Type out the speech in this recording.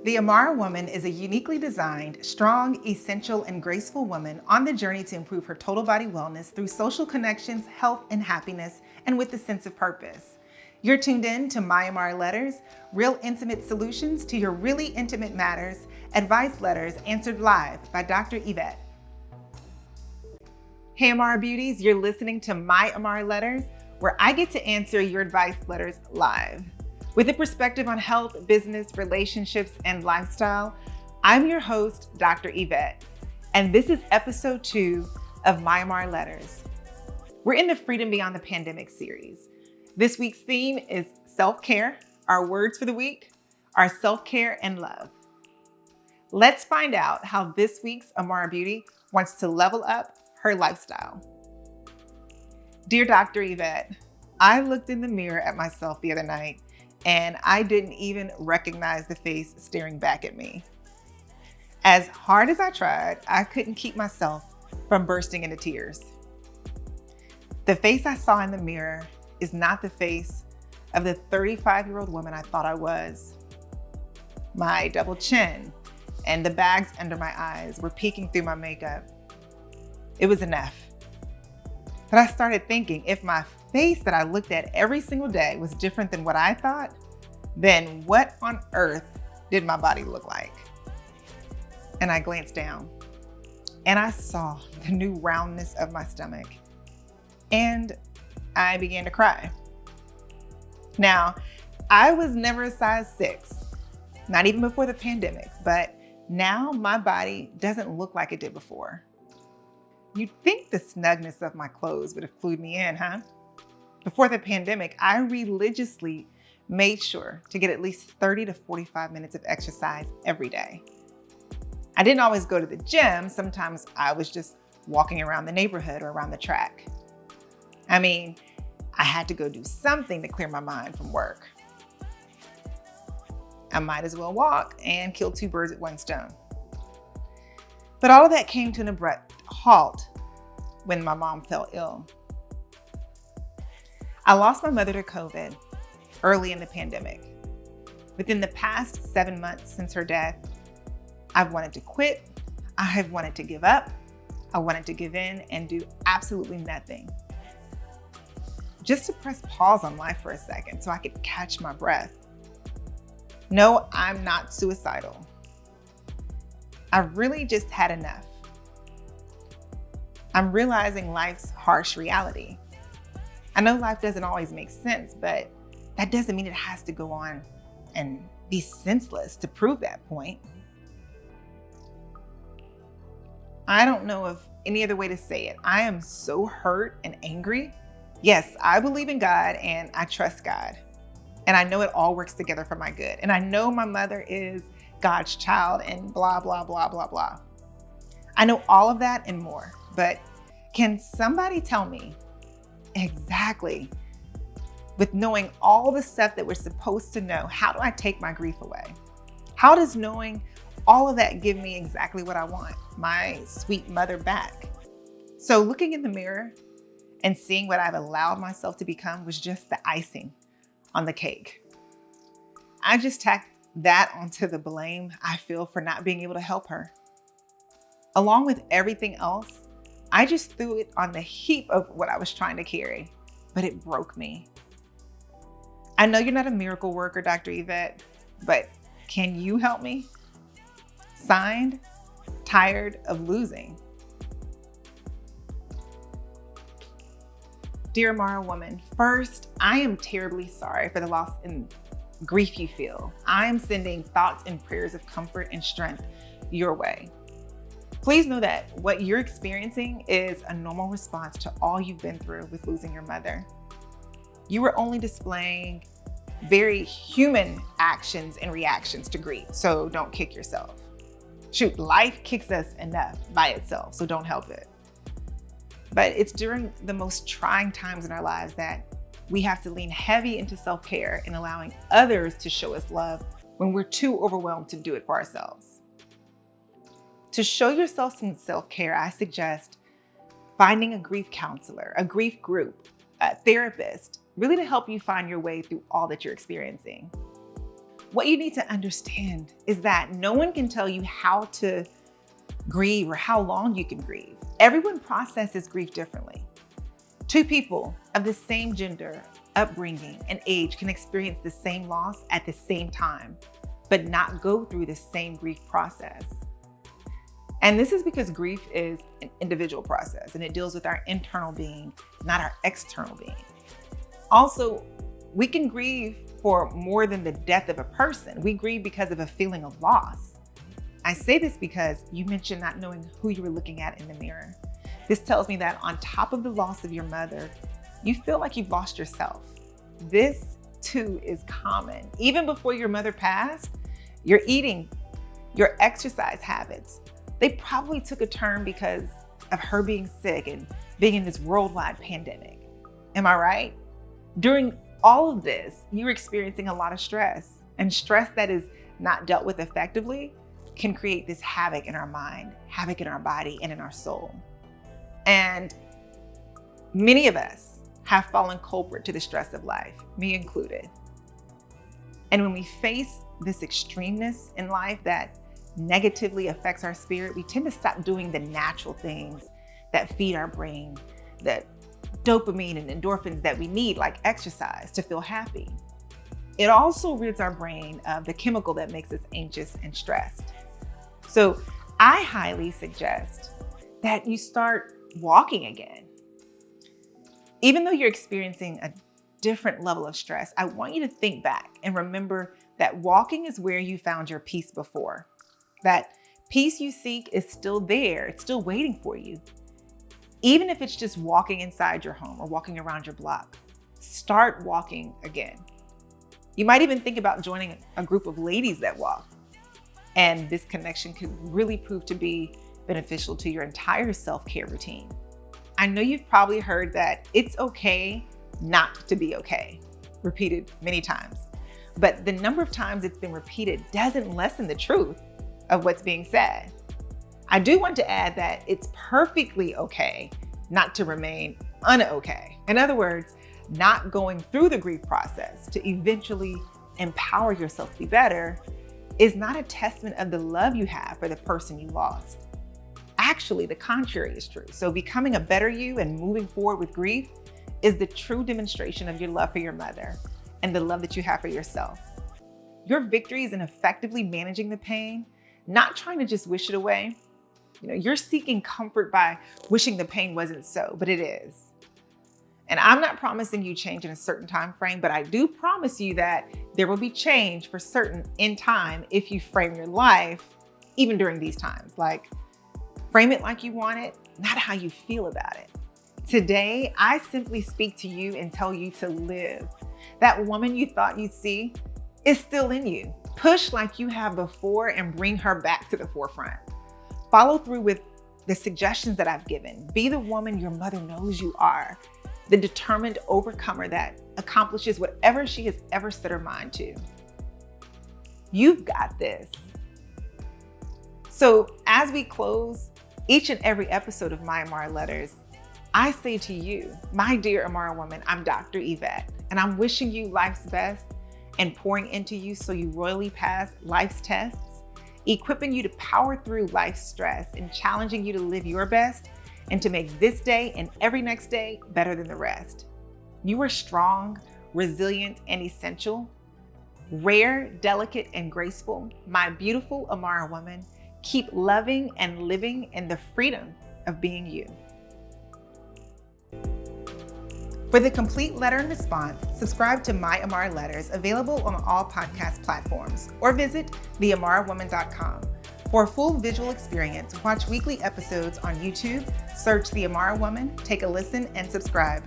The AMARA woman is a uniquely designed, strong, essential, and graceful woman on the journey to improve her total body wellness through social connections, health, and happiness, and with a sense of purpose. You're tuned in to My AMARA Letters, real intimate solutions to your really intimate matters, advice letters answered live by Dr. Yvette. Hey AMARA Beauties, you're listening to My AMARA Letters, where I get to answer your advice letters live. With a perspective on health, business, relationships, and lifestyle, I'm your host, Dr. Yvette, and this is episode 2 of My AMARA Letters. We're in the Freedom Beyond the Pandemic series. This week's theme is self-care. Our words for the week are self-care and love. Let's find out how this week's AMARA Beauty wants to level up her lifestyle. Dear Dr. Yvette, I looked in the mirror at myself the other night and I didn't even recognize the face staring back at me. As hard as I tried, I couldn't keep myself from bursting into tears. The face I saw in the mirror is not the face of the 35-year-old woman I thought I was. My double chin and the bags under my eyes were peeking through my makeup. It was enough. But I started thinking, if my face that I looked at every single day was different than what I thought, then what on earth did my body look like? And I glanced down and I saw the new roundness of my stomach and I began to cry. Now, I was never a size 6, not even before the pandemic, but now my body doesn't look like it did before. You'd think the snugness of my clothes would have clued me in, huh? Before the pandemic, I religiously made sure to get at least 30 to 45 minutes of exercise every day. I didn't always go to the gym. Sometimes I was just walking around the neighborhood or around the track. I mean, I had to go do something to clear my mind from work. I might as well walk and kill 2 birds with 1 stone. But all of that came to an abrupt halt when my mom fell ill. I lost my mother to COVID early in the pandemic. Within the past 7 months since her death, I've wanted to quit, I've wanted to give up, I wanted to give in and do absolutely nothing. Just to press pause on life for a second so I could catch my breath. No, I'm not suicidal. I've really just had enough. I'm realizing life's harsh reality. I know life doesn't always make sense, but that doesn't mean it has to go on and be senseless to prove that point. I don't know of any other way to say it. I am so hurt and angry. Yes, I believe in God and I trust God. And I know it all works together for my good. And I know my mother is God's child and blah, blah, blah, blah, blah. I know all of that and more, but can somebody tell me exactly, with knowing all the stuff that we're supposed to know, how do I take my grief away? How does knowing all of that give me exactly what I want? My sweet mother back. So looking in the mirror and seeing what I've allowed myself to become was just the icing on the cake. I just tacked that onto the blame I feel for not being able to help her. Along with everything else, I just threw it on the heap of what I was trying to carry, but it broke me. I know you're not a miracle worker, Dr. Yvette, but can you help me? Signed, Tired of Losing. Dear AMARA woman, first, I am terribly sorry for the loss and grief you feel. I am sending thoughts and prayers of comfort and strength your way. Please know that what you're experiencing is a normal response to all you've been through with losing your mother. You were only displaying very human actions and reactions to grief, so don't kick yourself. Shoot, life kicks us enough by itself, so don't help it. But it's during the most trying times in our lives that we have to lean heavy into self-care and allowing others to show us love when we're too overwhelmed to do it for ourselves. To show yourself some self-care, I suggest finding a grief counselor, a grief group, a therapist, really to help you find your way through all that you're experiencing. what you need to understand is that no one can tell you how to grieve or how long you can grieve. Everyone processes grief differently. Two people of the same gender, upbringing, and age can experience the same loss at the same time, but not go through the same grief process. And this is because grief is an individual process and it deals with our internal being, not our external being. Also, we can grieve for more than the death of a person. We grieve because of a feeling of loss. I say this because you mentioned not knowing who you were looking at in the mirror. This tells me that on top of the loss of your mother, you feel like you've lost yourself. This too is common. Even before your mother passed, your eating, your exercise habits, they probably took a turn because of her being sick and being in this worldwide pandemic. Am I right? During all of this, you're experiencing a lot of stress, and stress that is not dealt with effectively can create this havoc in our mind, havoc in our body, and in our soul. And many of us have fallen culprit to the stress of life, me included. And when we face this extremeness in life that negatively affects our spirit, we tend to stop doing the natural things that feed our brain, that dopamine and endorphins that we need, like exercise, to feel happy. It also rids our brain of the chemical that makes us anxious and stressed. So I highly suggest that you start walking again. Even though you're experiencing a different level of stress, I want you to think back and remember that walking is where you found your peace before. That peace you seek is still there. It's still waiting for you. Even if it's just walking inside your home or walking around your block, start walking again. You might even think about joining a group of ladies that walk. And this connection could really prove to be beneficial to your entire self-care routine. I know you've probably heard that it's okay not to be okay, repeated many times. But the number of times it's been repeated doesn't lessen the truth of what's being said. I do want to add that it's perfectly okay not to remain un-okay. In other words, not going through the grief process to eventually empower yourself to be better is not a testament of the love you have for the person you lost. Actually, the contrary is true. So becoming a better you and moving forward with grief is the true demonstration of your love for your mother and the love that you have for yourself. Your victory is in effectively managing the pain, not trying to just wish it away. You're seeking comfort by wishing the pain wasn't so, but it is. And I'm not promising you change in a certain time frame, but I do promise you that there will be change for certain in time if you frame your life, even during these times. Like, frame it like you want it, not how you feel about it. Today, I simply speak to you and tell you to live. That woman you thought you'd see is still in you. Push like you have before and bring her back to the forefront. Follow through with the suggestions that I've given. Be the woman your mother knows you are, the determined overcomer that accomplishes whatever she has ever set her mind to. You've got this. So as we close each and every episode of My AMARA Letters, I say to you, my dear AMARA woman, I'm Dr. Yvette, and I'm wishing you life's best and pouring into you so you royally pass life's tests, equipping you to power through life's stress and challenging you to live your best and to make this day and every next day better than the rest. You are strong, resilient, and essential, rare, delicate, and graceful. My beautiful AMARA woman, keep loving and living in the freedom of being you. For the complete letter and response, subscribe to My AMARA Letters, available on all podcast platforms, or visit theamarawoman.com. For a full visual experience, watch weekly episodes on YouTube, search The AMARA Woman, take a listen, and subscribe.